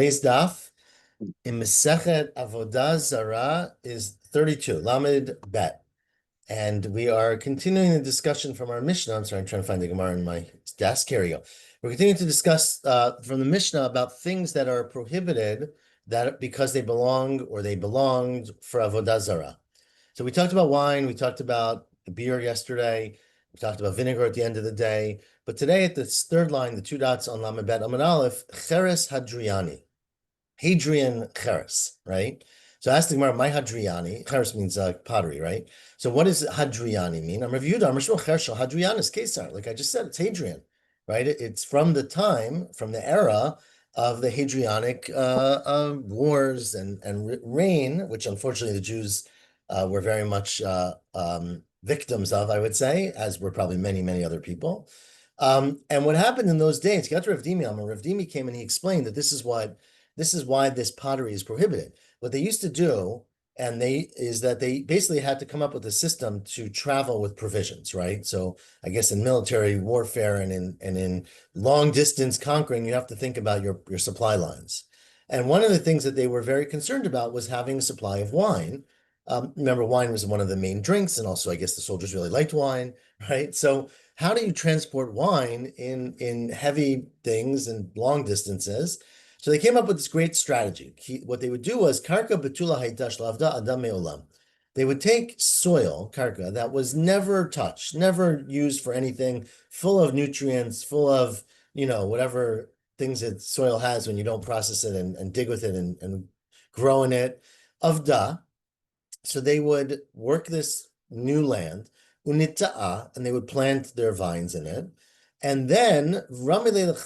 Today's daf in Masechet Avodah Zarah is 32, Lamed Bet. And we are continuing the discussion from our Mishnah. I'm sorry, I'm trying to find the Gemara in my desk. Here we go. We're continuing to discuss from the Mishnah about things that are prohibited that because they belong or they belonged for Avodah Zarah. So we talked about wine, we talked about beer yesterday, we talked about vinegar at the end of the day. But today at this third line, the two dots on Lamed Bet Amud Aleph, Cheres Hadriani. Hadrian Cheres, right? So I asked the Gemara, my Hadriani, Cheres means pottery, right? So what does Hadriani mean? I'm reviewed. I'm Rishon Chershel Hadrianus Caesar. Like I just said, it's Hadrian, right? It's from the time, from the era of the Hadrianic wars and reign, which unfortunately the Jews were very much victims of, I would say, as were probably many, many other people. And what happened in those days, got to Rav Dimi, Rav Dimi came and he explained that this is why this pottery is prohibited. What they used to do, is that they basically had to come up with a system to travel with provisions, right? So I guess in military warfare and in long distance conquering, you have to think about your supply lines. And one of the things that they were very concerned about was having a supply of wine. Remember, wine was one of the main drinks, and also I guess the soldiers really liked wine, right? So how do you transport wine in heavy things and long distances? So they came up with this great strategy. What they would do was karka betula haydash lavda adam me'olam. They would take soil, karka, that was never touched, never used for anything, full of nutrients, full of, whatever things that soil has when you don't process it and dig with it and grow in it, avda. So they would work this new land, unita'a, and they would plant their vines in it. And then then they would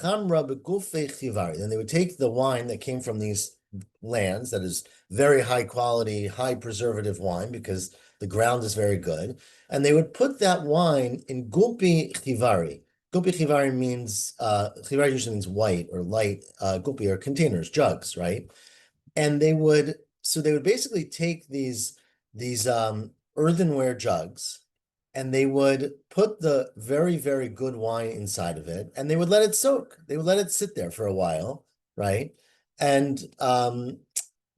take the wine that came from these lands, that is very high quality, high preservative wine, because the ground is very good, and they would put that wine in gulpi chivari. Gulpi chivari means, chivari usually means white or light, gulpi are containers, jugs, right? And they would basically take these earthenware jugs, and they would put the very, very good wine inside of it, and they would let it soak. They would let it sit there for a while, right? And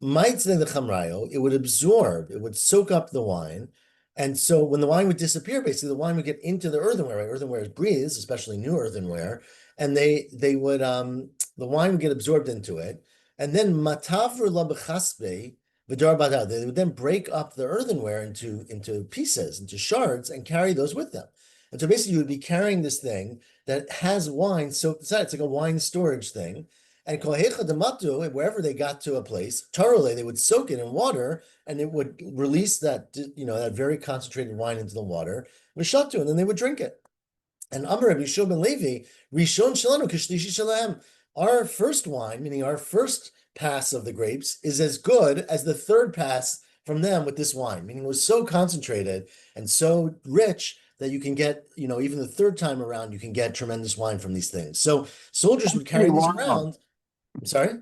might say the chamrayo, it would absorb, it would soak up the wine. And so when the wine would disappear, basically the wine would get into the earthenware, right? Earthenware breathes, especially new earthenware, and the wine would get absorbed into it. And then matavr la b'chasbe, they would then break up the earthenware into pieces, into shards, and carry those with them. And so basically you would be carrying this thing that has wine soaked inside. It's like a wine storage thing. And wherever they got to a place, tarole, they would soak it in water, and it would release that very concentrated wine into the water, v'shatu, and then they would drink it. And Amar Rabbi Yishua ben Levi, Rishon Shalanu Kishlishi Shalem, our first wine, meaning our first pass of the grapes, is as good as the third pass from them with this wine, meaning it was so concentrated and so rich that you can get, even the third time around, you can get tremendous wine from these things. So soldiers would carry this around. I'm sorry?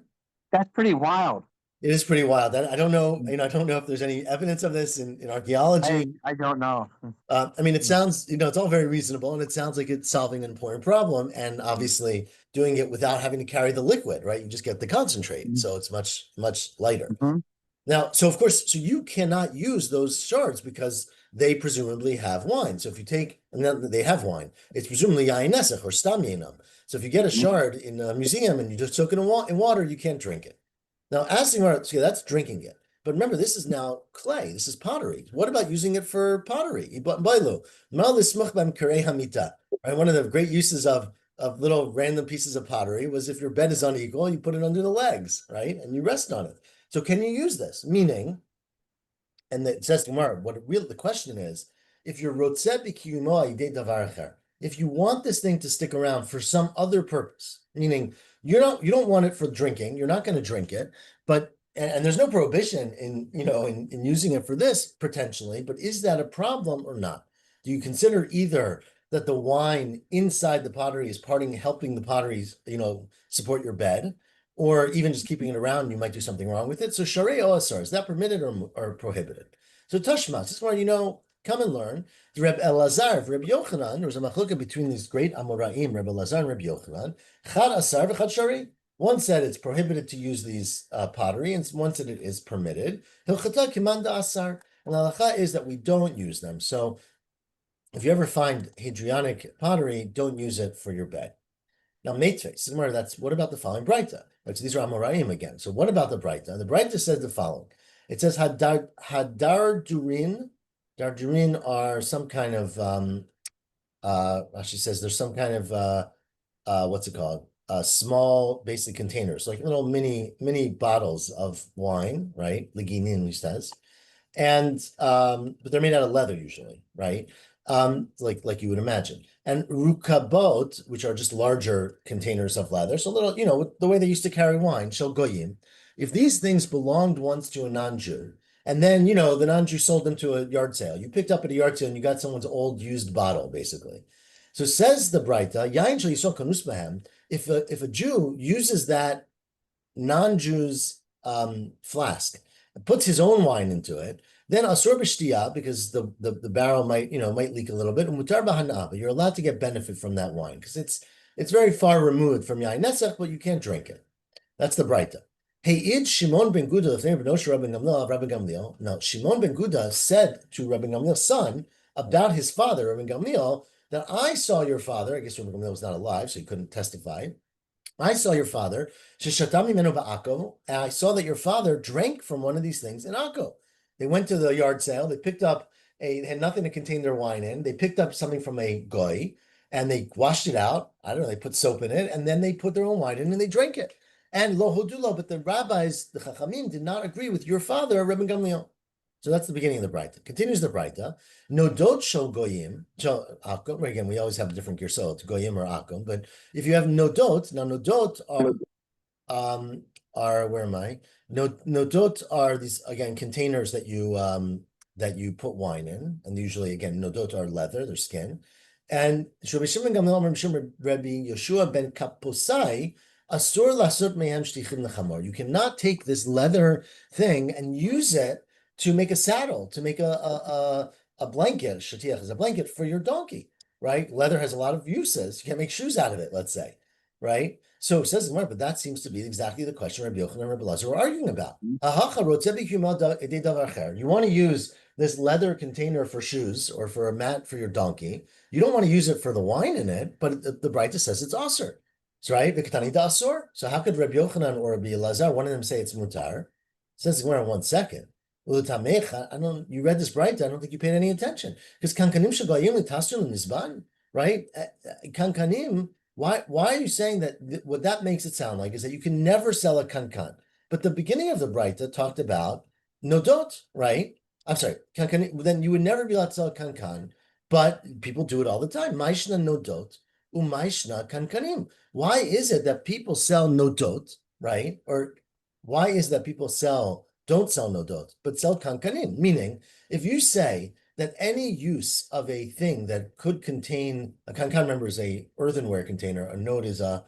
That's pretty wild. It is pretty wild. I don't know, I don't know if there's any evidence of this in archaeology. I don't know. It sounds, it's all very reasonable, and it sounds like it's solving an important problem, and obviously doing it without having to carry the liquid, right? You just get the concentrate, so it's much, much lighter. Mm-hmm. Now, so of course, so you cannot use those shards because they presumably have wine. So if you take, and then they have wine, it's presumably yain nesach or stam yainam. So if you get a shard in a museum and you just soak it in water, you can't drink it. Now, asking, so that's drinking it. But remember, this is now clay. This is pottery. What about using it for pottery? Right? One of the great uses of little random pieces of pottery was if your bed is unequal, you put it under the legs, right? And you rest on it. So can you use this? Meaning, and it says tomorrow, the question is, if you're if you want this thing to stick around for some other purpose, meaning you don't want it for drinking, you're not going to drink it, but and there's no prohibition in using it for this potentially, but is that a problem or not? Do you consider either that the wine inside the pottery is helping the potteries, support your bed, or even just keeping it around, you might do something wrong with it? So sharei o asar, is that permitted or prohibited? So tashmas, this is where come and learn. The Reb Elazar, Reb Yochanan, there was a machlokah between these great Amoraim, Reb Elazar and Reb Yochanan. Chad asar v'chad shari. One said it's prohibited to use these pottery, and one said it is permitted. Hilchata kiman da'asar. And the halacha is that we don't use them. So if you ever find Hadrianic pottery, don't use it for your bed. Now, Meitve, similar, that's what about the following Braita? Right, so these are Amoraim again. So what about the Braita? The Braita says the following. It says Hadar Durin. Dardurin are some kind of she says there's some kind of what's it called? Small basic containers, like little mini bottles of wine, right? Liginin, he says. And but they're made out of leather usually, right? Like you would imagine. And rukabot, which are just larger containers of leather, so little, the way they used to carry wine, shel goyim. If these things belonged once to a non-Jew, and then the non-Jew sold them to a yard sale, you picked up at a yard sale and you got someone's old used bottle, basically. So says the Braita, yain shel yisol kanus bahem. If a Jew uses that non-Jew's flask and puts his own wine into it, then asur b'shtiya, because the barrel might leak a little bit, and mutar b'hana, but you're allowed to get benefit from that wine because it's very far removed from yain nesach, but you can't drink it. That's the Braita. Hey, id Shimon ben Guda Rabbi Gamliel. Now, Shimon ben Guda said to Rabbi Gamliel's son about his father, Rabbi Gamliel, that I saw your father. I guess Rabbi Gamliel was not alive, so he couldn't testify. I saw your father, and I saw that your father drank from one of these things in Akko. They went to the yard sale, they picked up they had nothing to contain their wine in. They picked up something from a goy and they washed it out. I don't know, they put soap in it, and then they put their own wine in and they drank it. And lo hodulo, but the rabbis, the chachamim, did not agree with your father, Rabbi Gamliel. So that's the beginning of the Braita. Continues the Braita. Nodot shel goyim. Again, we always have a different gersot, goyim or akum. But if you have nodot, now nodot are where am I? Nodot are these again containers that you put wine in, and usually again nodot are leather, they're skin. And Rabbi Shimon Gamliel, Rabbi Yeshua ben Kapusai, asur lasot mehem shtichim lechamor. You cannot take this leather thing and use it to make a saddle, to make a blanket. Shatiach is a blanket for your donkey, right? Leather has a lot of uses. You can't make shoes out of it, let's say, right? So it says, but that seems to be exactly the question Rabbi Yochanan and Rabbi Lazar were arguing about. You want to use this leather container for shoes or for a mat for your donkey. You don't want to use it for the wine in it, but the Braita says it's asur. So, right? So how could Rabbi Yochanan or Rabbi Lazar, one of them say it's mutar? It says in 1 second. You read this Braita, I don't think you paid any attention. Because kankanim shagayim l'tasrul mizban, right? Kankanim, why are you saying that? What that makes it sound like is that you can never sell a kankan. But the beginning of the Braita talked about nodot, right? I'm sorry, kankanim, then you would never be allowed to sell a kankan, but people do it all the time. Maishna nodot, umaishna kankanim. Why is it that people sell nodot, right? Or why is it that people don't sell nodot, but sell kankanim? Meaning, if you say that any use of a thing that could contain a kankan, remember, is a earthenware container, a node is a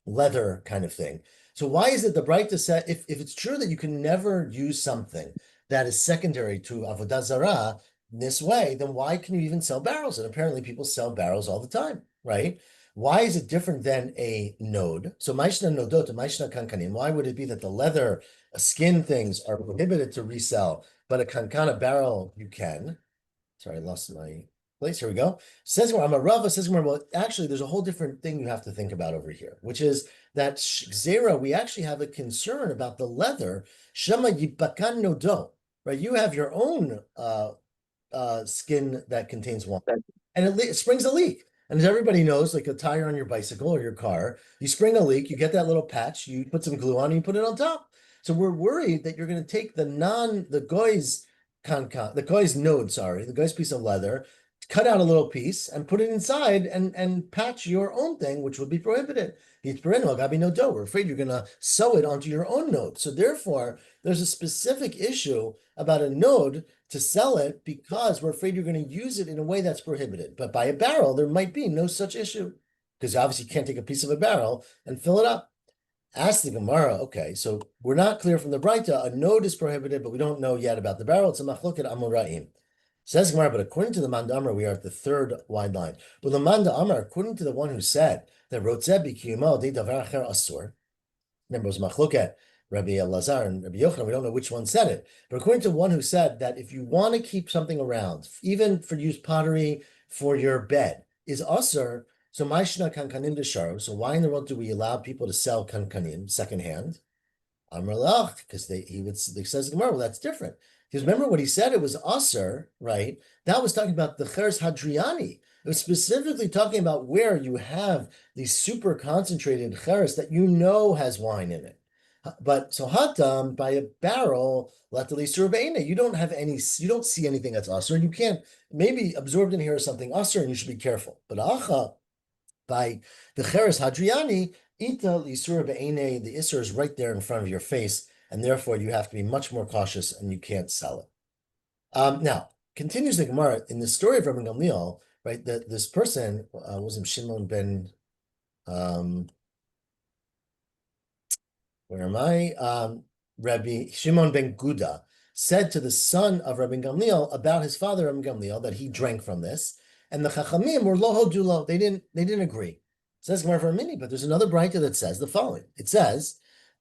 leather kind of thing. So why is it the Braita said, if it's true that you can never use something that is secondary to Avodah Zarah in this way, then why can you even sell barrels? And apparently people sell barrels all the time, right? Why is it different than a node? So Maishna nodot, Maishna kankanim. Why would it be that the leather skin things are prohibited to resell, but a kankana barrel you can? Sorry, I lost my place. Here we go. Says I'm a Rava, says well, actually, there's a whole different thing you have to think about over here, which is that Zarah, we actually have a concern about the leather. Shema yibakan nodo, right? You have your own skin that contains wine, and it springs a leak. And as everybody knows, like a tire on your bicycle or your car, you spring a leak, you get that little patch, you put some glue on, and you put it on top. So we're worried that you're going to take the goy's node, the goy's piece of leather, cut out a little piece and put it inside and patch your own thing, which would be prohibited. We're afraid you're going to sew it onto your own node. So therefore, there's a specific issue about a node to sell it because we're afraid you're going to use it in a way that's prohibited. But by a barrel, there might be no such issue because obviously you can't take a piece of a barrel and fill it up. Ask the Gemara, okay, so we're not clear from the Braita, a node is prohibited, but we don't know yet about the barrel. It's a machloket amoraim. Says Gemara, but according to the Manda Amar, we are at the third wide line. But the Manda Amar, according to the one who said that Rotzeh b'kiyumo de davar acher asur, Remember, it was Machloket, Rabbi Elazar and Rabbi Yochanan. We don't know which one said it, but according to one who said that if you want to keep something around, even for use pottery for your bed, is usher. So Maishna kankanim desharu. So why in the world do we allow people to sell kankanim secondhand? Amar lach, because he says Gemara, well, that's different. Because remember what he said, it was usher, right? That was talking about the cheres hadriani. It was specifically talking about where you have these super concentrated cheres that you know has wine in it. But so hatam by a barrel, latali surbeina, you don't have any, you don't see anything that's usher. You can't, maybe absorbed in here is something usher, and you should be careful. But acha by the cheres hadriani, ita lisur be'ene, the isur is right there in front of your face, and therefore you have to be much more cautious, and you can't sell it. Now, continues the Gemara in the story of Rabbi Gamliel, right? That this person was Shimon ben, where am I? Rabbi Shimon ben Guda said to the son of Rabbi Gamliel about his father Rabbi Gamliel that he drank from this, and the Chachamim were lo hodulo. They didn't agree. It says Gemara for a minute, but there's another brayta that says the following. It says,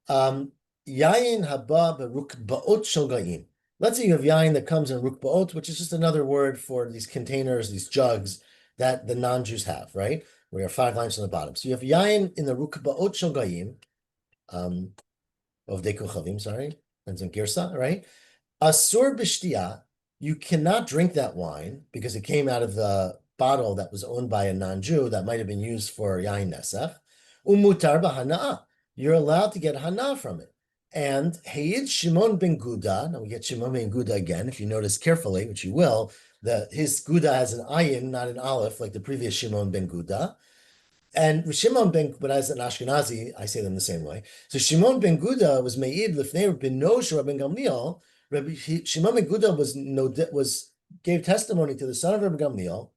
yayin haba berukbaot shel goyim. Let's say you have yayin that comes in rukbaot, which is just another word for these containers, these jugs that the non-Jews have, right? We have 5 lines on the bottom. So you have yayin in the rukbaot shel goyim, of dekochavim, sorry, and some girsa, right? Asur b'shtia, you cannot drink that wine because it came out of the bottle that was owned by a non-Jew that might have been used for yain nesach. Umutar b'hana'ah, you're allowed to get hana from it. And Hayid Shimon ben Guda, now we get Shimon ben Guda again, if you notice carefully, which you will, his Guda has an ayin, not an aleph, like the previous Shimon ben Guda. And Shimon ben, but as an Ashkenazi, I say them the same way. So Shimon ben Guda was me'id l'fnei benosh Rabbi Gamliel. Shimon ben Guda gave testimony to the son of Rabbi Gamliel,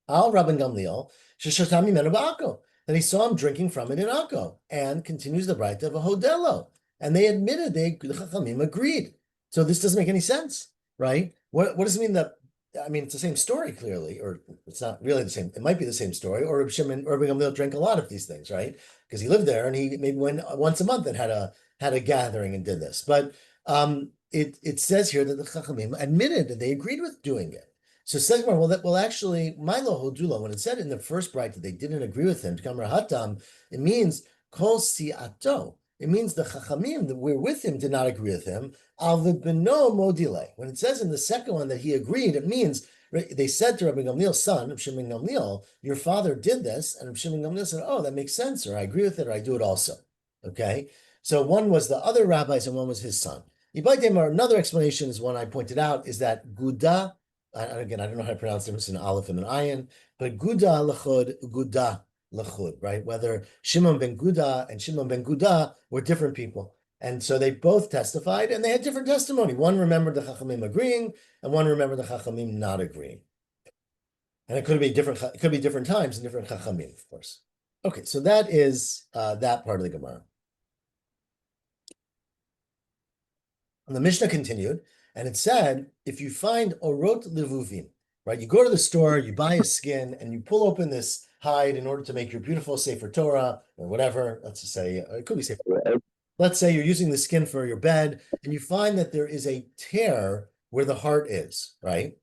al Rabbi Gamliel, sheshatami menu ba'ako, that he saw him drinking from it in Akko, and continues the brayta of a hodelo. And they admitted, the Chachamim agreed. So this doesn't make any sense, right? What does it mean that? I mean, it's the same story, clearly, or it's not really the same. It might be the same story, or Reb Shimon or Rabbi Gamliel drank a lot of these things, right? Because he lived there, and he maybe went once a month and had a gathering and did this. But it says here that the Chachamim admitted that they agreed with doing it. So says actually, Milo Hodula, when it said in the first bright that they didn't agree with him, Kamar Hatam, it means Kol Siato. It means the Chachamim that were with him did not agree with him. Beno Modile. When it says in the second one that he agreed, it means they said to Rabbi Gamliel's son, Rabbi Shimon Gamliel, your father did this, and Rabbi Shimon Gamliel said, oh, that makes sense, or I agree with it, or I do it also. Okay, so one was the other rabbis and one was his son. Another explanation is one I pointed out is that Guda, and again, I don't know how to pronounce it, it's an aleph and an ayin, but Guda lechod, Guda lechud, right? Whether Shimon ben Guda and Shimon ben Guda were different people. And so they both testified and they had different testimony. One remembered the Chachamim agreeing and one remembered the Chachamim not agreeing. And it could be different times and different Chachamim, of course. Okay, so that is that part of the Gemara. And the Mishnah continued, and it said, if you find orot levuvim, right? You go to the store, you buy a skin, and you pull open this hide in order to make your beautiful Sefer Torah or whatever. Let's just say it could be Sefer Torah. Let's say you're using the skin for your bed, and you find that there is a tear where the heart is, right?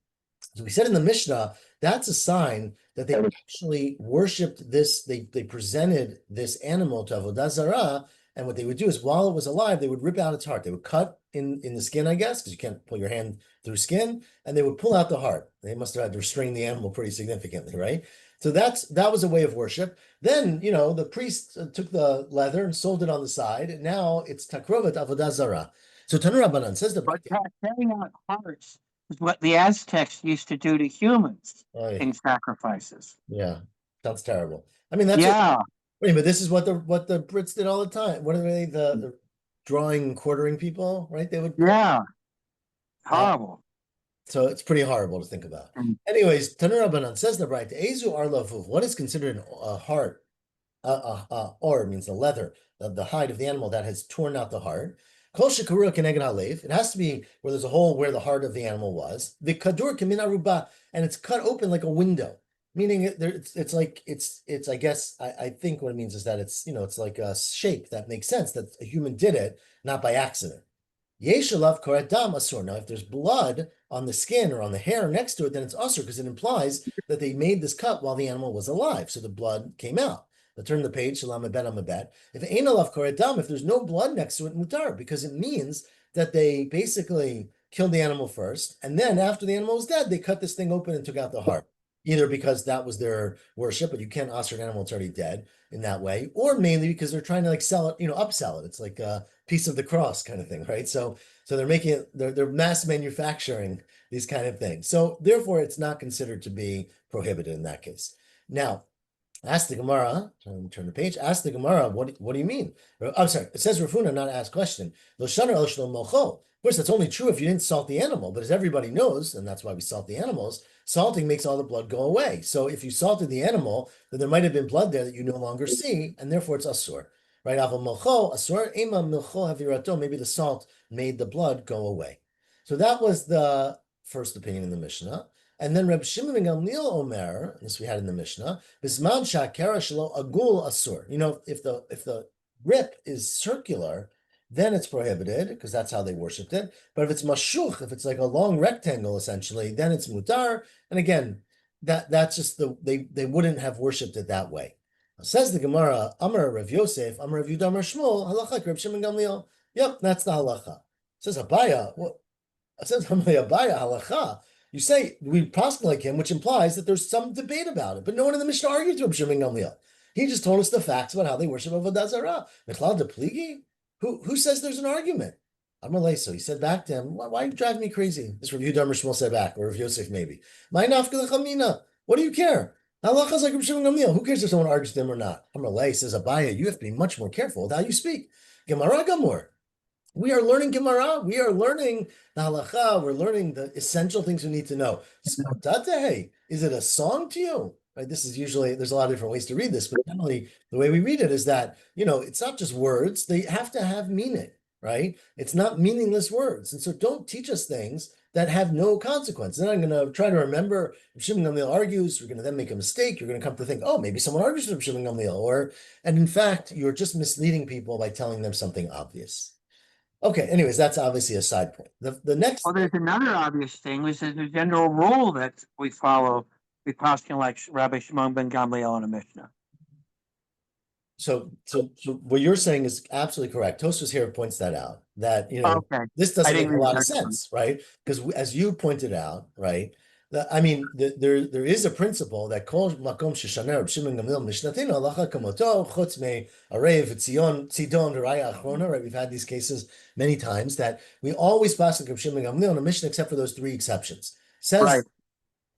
So we said in the Mishnah, that's a sign that they actually worshipped this, they presented this animal to Avodah Zarah, and what they would do is while it was alive, they would rip out its heart. They would cut in the skin, I guess, because you can't pull your hand through skin, and they would pull out the heart. They must have had to restrain the animal pretty significantly, right? So that was a way of worship. Then, the priest took the leather and sold it on the side, and now it's takrovat avodah zarah. So Tanu Rabbanan says But carrying out hearts is what the Aztecs used to do to humans in sacrifices. Yeah, sounds terrible. I mean, that's but this is what the Brits did all the time. What are they? The drawing and quartering people, right? They would horrible. So it's pretty horrible to think about. Anyways, Tanur Rabbanan says the right, Ezu arlavuv, what is considered a heart? Or means the leather, the hide of the animal that has torn out the heart. Kol shekarua keneged halev. It has to be where there's a hole where the heart of the animal was. The kadur kamin aruba, and it's cut open like a window. Meaning it's like it's I guess I think what it means is that it's like a shape that makes sense that a human did it, not by accident. Yeshalav koradam asur. Now, if there's blood on the skin or on the hair next to it, then it's asur because it implies that they made this cut while the animal was alive, so the blood came out. But turn the page, shalom abed amabed. If ain't alav koradam, if there's no blood next to it, mutar, because it means that they basically killed the animal first, and then after the animal was dead, they cut this thing open and took out the heart. Either because that was their worship, but you can't asur an animal, it's already dead in that way, or mainly because they're trying to like sell it, upsell it. It's like piece of the cross kind of thing, right? So they're making it, they're mass manufacturing these kind of things. So therefore, it's not considered to be prohibited in that case. Now, ask the Gemara, turn the page, ask the Gemara, what do you mean? I'm sorry, it says Rafuna, not ask question. Of course, that's only true if you didn't salt the animal, but as everybody knows, and that's why we salt the animals, salting makes all the blood go away. So if you salted the animal, then there might have been blood there that you no longer see, and therefore it's asur. Right? Maybe the salt made the blood go away. So that was the first opinion in the Mishnah. And then Reb Shimon ben Gamliel Omer, this we had in the Mishnah, Bisman Shakera Shelo Agul Asur. If the rip is circular, then it's prohibited because that's how they worshipped it. But if it's mashuch, if it's like a long rectangle essentially, then it's mutar. And again, that's just they wouldn't have worshipped it that way. Says the Gemara, Amar Rav Yosef, Amar Rav Yudah, Amar Shmuel, halacha Reb Shimon Gamliel. Yep, that's the halacha. Says Abaya, what? It says Abaya halacha. You say we prosper like him, which implies that there's some debate about it, but no one in the Mishnah argued to Reb Shimon Gamliel. He just told us the facts about how they worship Avodah Zarah. Mechlal de pligi? Who says there's an argument? Amar so he said back to him, why are you driving me crazy? This Rav Yudah Amar Shmuel said back, or Rav Yosef maybe. My nafka lechamina. What do you care? Halachas like Reb Shimon Gamliel. Who cares if someone argues with them or not? Amar says, Abaya, you have to be much more careful with how you speak. Gemara Gamor. We are learning Gemara. We are learning the halacha. We're learning the essential things we need to know. Is it a song to you? Right? This is usually, there's a lot of different ways to read this, but generally the way we read it is that, it's not just words. They have to have meaning, right? It's not meaningless words. And so don't teach us things that have no consequence. Then I'm going to try to remember if Shimon Gamliel argues, you're going to then make a mistake. You're going to come to think, oh, maybe someone argues with Shimon Gamliel. And in fact, you're just misleading people by telling them something obvious. Okay, anyways, that's obviously a side point. The next. Well, there's another obvious thing, which is the general rule that we follow. We posture like Rabbi Shimon ben Gamliel in a Mishnah. So what you're saying is absolutely correct. Tosfos here points that out, that this doesn't make a lot of sense, right? Because as you pointed out, right, there is a principle that kol makom sheshaner Reb Shimon Gamliel mishnatenu halacha kamoto chutz me arev Tzidon deraya achrona. Right, we've had these cases many times that we always pass Reb Shimon Gamliel in a mishnah except for those three exceptions. Says right.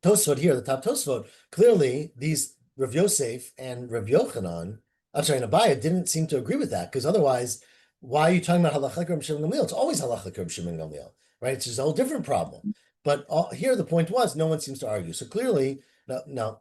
Tosfot here, the top Tosfot, clearly these Rav Yosef and Rav Yochanan, I'm sorry, Abaya didn't seem to agree with that, because otherwise, why are you talking about halacha Reb Shimon Gamliel? It's always halacha Reb Shimon Gamliel, right? It's just a whole different problem. But here the point was, no one seems to argue. So clearly, there are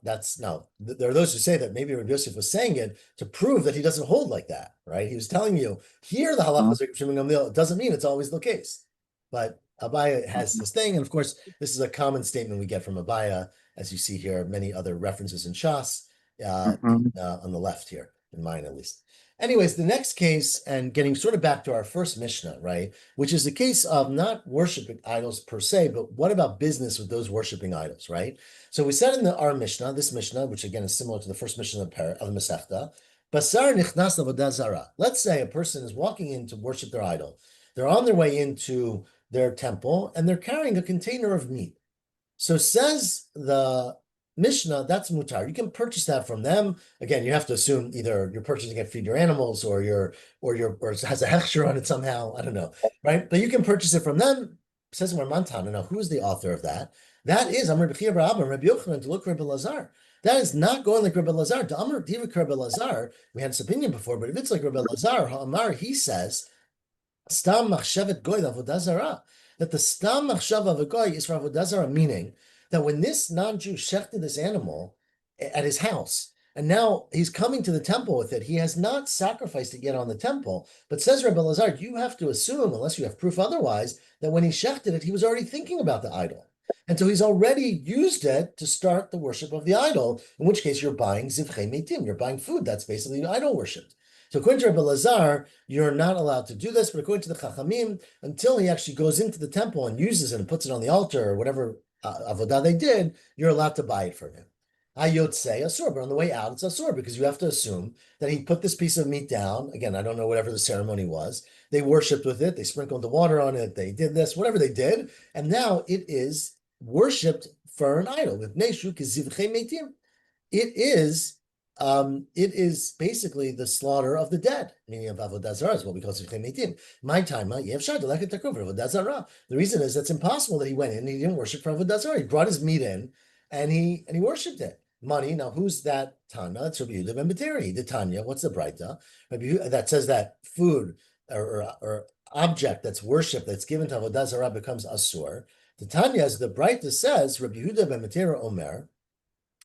those who say that maybe Rabbi Yosef was saying it to prove that he doesn't hold like that, right? He was telling you, here the halacha is Reb Shimon Gamliel. It doesn't mean it's always the case. But Abaya has this thing, and of course, this is a common statement we get from Abaya, as you see here, many other references in Shas on the left here, in mine at least. Anyways, the next case, and getting sort of back to our first Mishnah, right, which is the case of not worshiping idols per se, but what about business with those worshiping idols, right? So we said in our Mishnah, this Mishnah, which again is similar to the first Mishnah of the Masechta, Basar nichnas avodah zarah. Let's say a person is walking in to worship their idol. They're on their way into their temple, and they're carrying a container of meat. So says the Mishnah, that's mutar. You can purchase that from them. Again, you have to assume either you're purchasing it to feed your animals, or it has a hechsher on it somehow. I don't know, right? But you can purchase it from them. It says in Mantan. Now, who is the author of that? That is Amar B'chia Bar Abba, Rabbi Yochanan to look Rabbi Lazar. That is not going like Rabbi Lazar. To Amar Divik Rabbi Lazar, we had this opinion before, but if it's like Rabbi Lazar, Amar, he says, Stam machshavet goy avodah zarah. That the stam machshava of a goy is for avodah zarah, meaning that when this non-Jew shechted this animal at his house, and now he's coming to the temple with it, he has not sacrificed it yet on the temple. But says Rabbi Lazar, you have to assume, unless you have proof otherwise, that when he shechted it, he was already thinking about the idol. And so he's already used it to start the worship of the idol, in which case you're buying zivchei meitim, you're buying food. That's basically idol worship. So according to Rabbi Lazar, you're not allowed to do this, but according to the Chachamim, until he actually goes into the temple and uses it and puts it on the altar or whatever avodah they did, you're allowed to buy it from him. Hayotze asur, but on the way out, it's asur because you have to assume that he put this piece of meat down. Again, I don't know whatever the ceremony was. They worshipped with it. They sprinkled the water on it. They did this, whatever they did, and now it is worshipped for an idol. With neshu kizivchei meitim, it is basically the slaughter of the dead, meaning of avodah zarah is what we call zivchei meitim. My time, the reason is that's impossible that he went in and he didn't worship for avodah zarah. He brought his meat in and he worshipped it. Money. Now, who's that Tana? It's Rabbi Yehuda ben Beteri. The Tanya. What's the Braita? That says that food or object that's worshipped that's given to avodah zarah becomes asur. The Tanya, as the Braita says, Rabbi Yehuda ben Beteri Omer,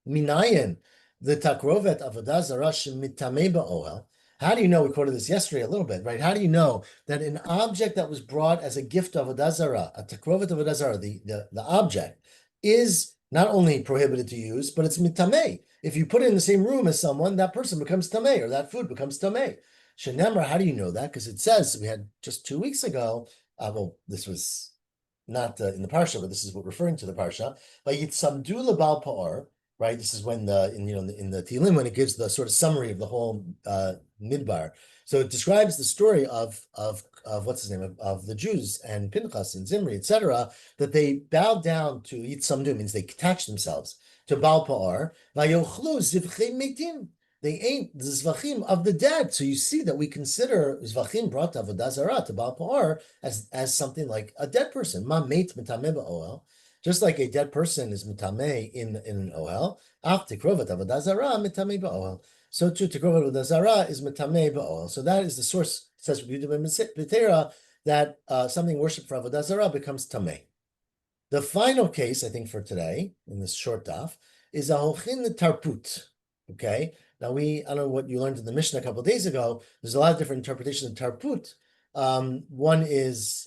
Minayin the takrovet avodah zarah shemittameh ba'ohel. How do you know? We quoted this yesterday a little bit, right? How do you know that an object that was brought as a gift of avodah zarah, a takrovet avodah zarah, the object, is not only prohibited to use, but it's mitameh. If you put it in the same room as someone, that person becomes tameh, or that food becomes tameh. Shenemar, how do you know that? Because it says, we had just 2 weeks ago, well, this was not in the parsha, but this is what referring to the parsha. Vayitsamdu lebal pa'or, right? This is when in the Tehillim, when it gives the sort of summary of the whole midbar. So it describes the story of what's his name of the Jews and Pinchas and Zimri, etc., that they bowed down to Yitzamdu, means they attached themselves to Baal Pa'ar. Vayochlu zivchei meitim. They ate the zvachim of the dead. So you see that we consider zvachim brought to avodah zarah to Baal Pa'ar as something like a dead person. Ma meit mitameh ba'oel. Just like a dead person is mitameh in an ohel, af tikrovet avodah zarah mitameh ba'oel. So too, tikrovet avodah zarah is mitameh ba'oel. So that is the source. It says B'tera that something worshipped for avodah zarah becomes tameh. The final case, I think, for today in this short daf is a hochin tarput. Okay. Now I don't know what you learned in the Mishnah a couple of days ago. There's a lot of different interpretations of tarput. One is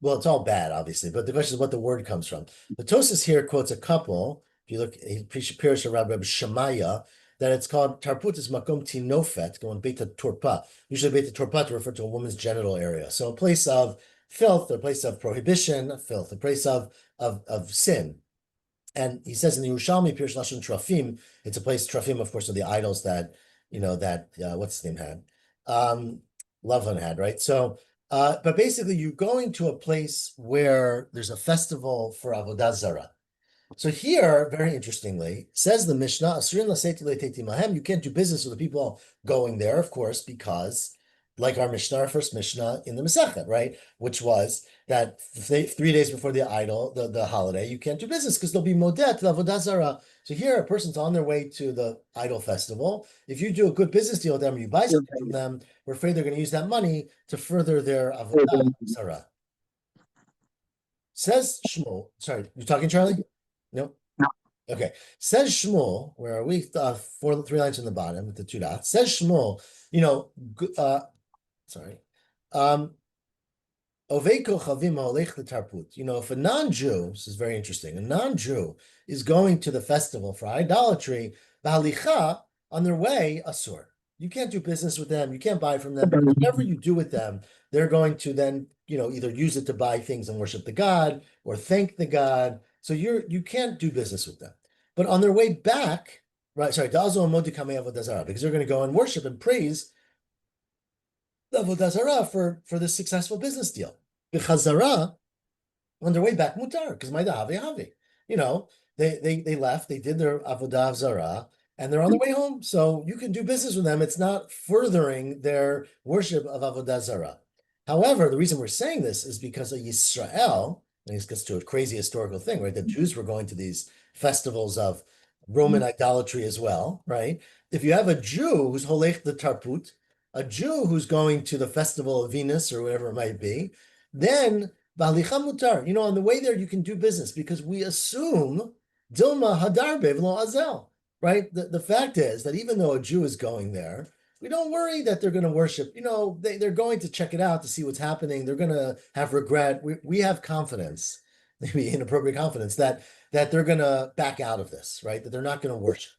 well, it's all bad, obviously, but the question is what the word comes from. The Tosas here quotes a couple. If you look, he appears to Rabbi Shemaya, that it's called Tarput is Makom Tinofet, going Beta Torpa. Usually Beta Torpa to refer to a woman's genital area. So a place of filth, a place of prohibition, filth, a place of sin. And he says in the Yerushalmi, Pirush Lashon Trafim, it's a place, Trafim, of course, are the idols that, what's his name had? Lavan had, right? So, but basically, you're going to a place where there's a festival for Avodah Zarah. So here, very interestingly, says the Mishnah, you can't do business with the people going there, of course, because, like our Mishnah, our first Mishnah in the Masechet, right? Which was that 3 days before the idol, the holiday, you can't do business because there'll be modet, Avodah Zarah. So here, a person's on their way to the idol festival. If you do a good business deal with them, or you buy something from them, we're afraid they're going to use that money to further their Avodah Zarah. Says Shmuel, sorry, you talking, Charlie? No? No. Okay. Says Shmuel, where are we? 3 lines in the bottom with the 2 dots. Says Shmuel, sorry. If a non-Jew, this is very interesting, a non-Jew is going to the festival for idolatry, on their way, asur. You can't do business with them. You can't buy from them. Because whatever you do with them, they're going to then, either use it to buy things and worship the god or thank the god. So you can't do business with them. But on their way back, right? Sorry, because they're going to go and worship and praise the Avodah Zarah for this successful business deal. B'chazara, on their way back, mutar, because my havi. They left, they did their Avodah Zarah, and they're on their way home. So you can do business with them. It's not furthering their worship of Avodah Zarah. However, the reason we're saying this is because of Yisrael, and this gets to a crazy historical thing, right? The Jews were going to these festivals of Roman idolatry as well, right? If you have a Jew who's holech the tarput, a Jew who's going to the festival of Venus or whatever it might be, then b'halicha mutar, on the way there you can do business because we assume Dilma Hadarbe v'lo azel, right? The fact is that even though a Jew is going there, we don't worry that they're going to worship. They're going to check it out to see what's happening. They're going to have regret. We have confidence maybe inappropriate confidence that they're gonna back out of this, right? That they're not gonna worship.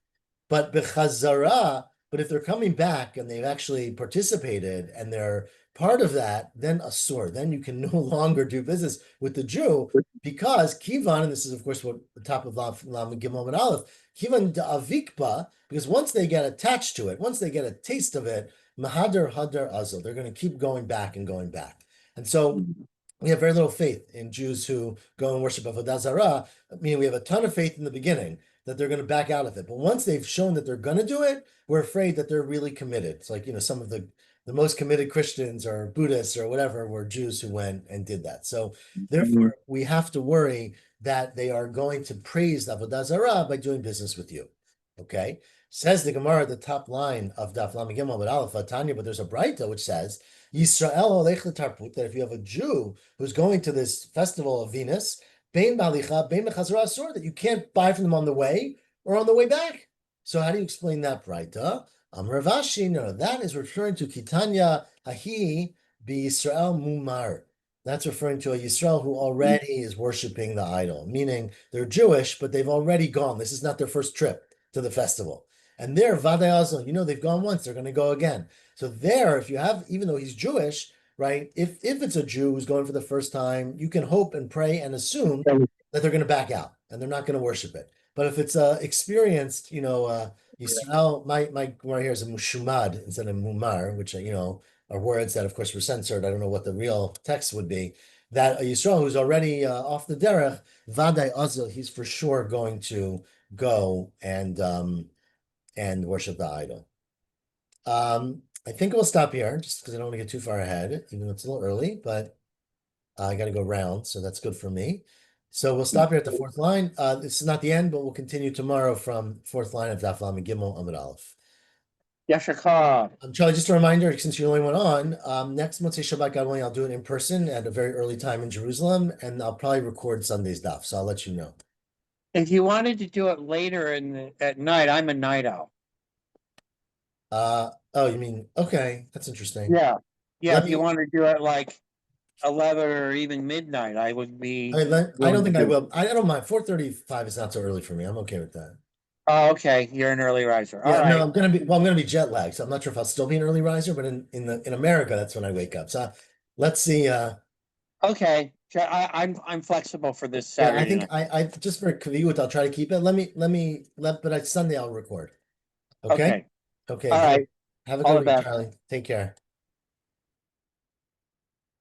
But but if they're coming back and they've actually participated and they're part of that, then asur, then you can no longer do business with the Jew because kivan, and this is of course what the top of Lam Gimel and Aleph, kivan avikba, because once they get attached to it, once they get a taste of it, mahadar hadar azul, they're going to keep going back and going back. And so we have very little faith in Jews who go and worship Avodah Zarah. Meaning we have a ton of faith in the beginning that they're going to back out of it. But once they've shown that they're going to do it, we're afraid that they're really committed. It's like, some of the most committed Christians or Buddhists or whatever were Jews who went and did that. So therefore, we have to worry that they are going to praise the Avodah Zarah by doing business with you. Okay? Says the Gemara at the top line of Daf Lamed Gimel with Aleph Tanya, but there's a Braita which says Yisrael olech l'tarput, that if you have a Jew who's going to this festival of Venus, bein balicha, bein mechazara asur, that you can't buy from them on the way or on the way back. So how do you explain that, Braita? Amar Ravashi, no, that is referring to Kitanya Hahi be Yisrael Mumar. That's referring to a Yisrael who already is worshiping the idol, meaning they're Jewish, but they've already gone. This is not their first trip to the festival. And there, Vadai Azon, they've gone once, they're going to go again. So there, if you have, even though he's Jewish, right, if it's a Jew who's going for the first time, you can hope and pray and assume that they're going to back out and they're not going to worship it. But if it's experienced, Yisrael, my Gemara here is a mushumad instead of mumar, which, are words that, of course, were censored. I don't know what the real text would be. That a Yisrael who's already off the derech, Vadai Azil, he's for sure going to go and worship the idol. I think we'll stop here just because I don't want to get too far ahead, even though it's a little early, but I got to go round, so that's good for me. So we'll stop here at the fourth line. This is not the end, but we'll continue tomorrow from fourth line of Daf Lamed Gimel Amud Aleph. Yashakar. Charlie, just a reminder, since you're the only one on, next Motzei Shabbat, God willing, I'll do it in person at a very early time in Jerusalem, and I'll probably record Sunday's Daf, so I'll let you know. If you wanted to do it later at night, I'm a night owl. Oh, you mean, okay, that's interesting. Yeah. If you want to do it like 11 or even midnight, I would be. I don't think I will. I don't mind. 4:35 is not so early for me. I'm okay with that. Oh, okay. You're an early riser. All right. No, I'm gonna be jet lagged, so I'm not sure if I'll still be an early riser, but in America, that's when I wake up. So let's see. Okay. I'm flexible for this Saturday. I think I just for Kaviyut, I'll try to keep it. But Sunday I'll record. Okay. Okay. All right. Have a good week, Charlie. Take care.